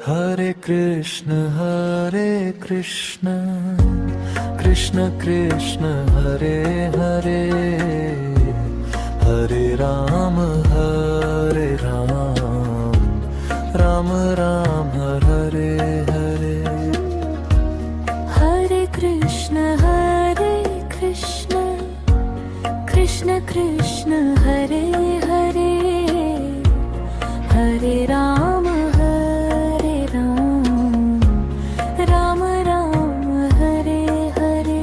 Hare Krishna Krishna Krishna Hare Hare Hare Ram Ram Ram Hare Hare Hare Krishna Krishna Krishna Hare Hare Hare Ram Ram Ram Hare Hare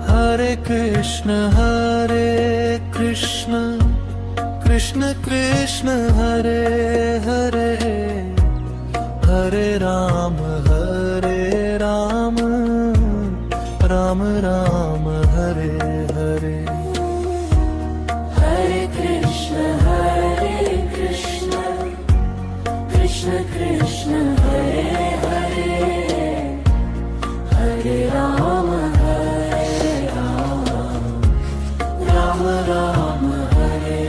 Hare Krishna Krishna Krishna Hare Hare Hare Ram Ram Ram Hare Hare Hare Krishna Krishna Krishna Hare Hare Hare Ram Ram Hare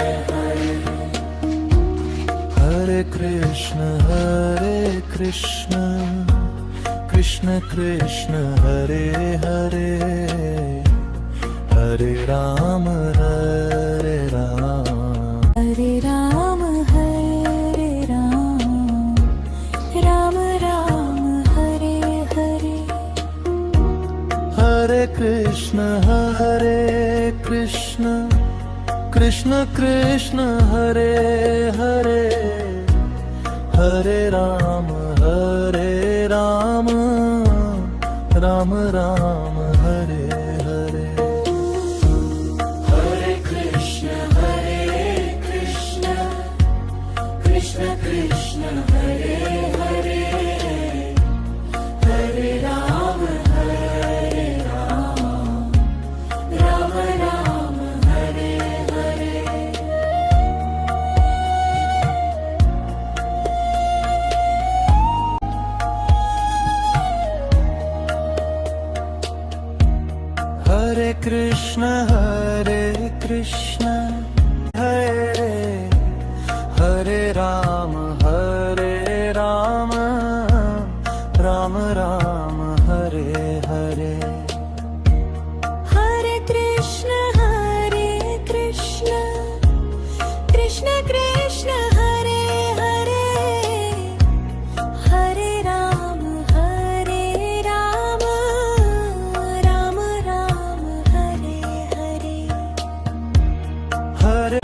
Hare Hare Krishna Krishna Krishna Hare Hare Hare Ram Hare Ram Ram Ram Hare Hare Hare Krishna Krishna Krishna Hare Hare Hare Ram Ram Ram Hare Hare Hare Krishna Krishna Krishna Hare Hare Hare Ram Ram Ram Hare Hare Hare Krishna Hare Hare Ram Ram Ram Hare Hare Hare Krishna Krishna Krishna Hare Hare Hare Ram Ram Ram Hare Hare Hare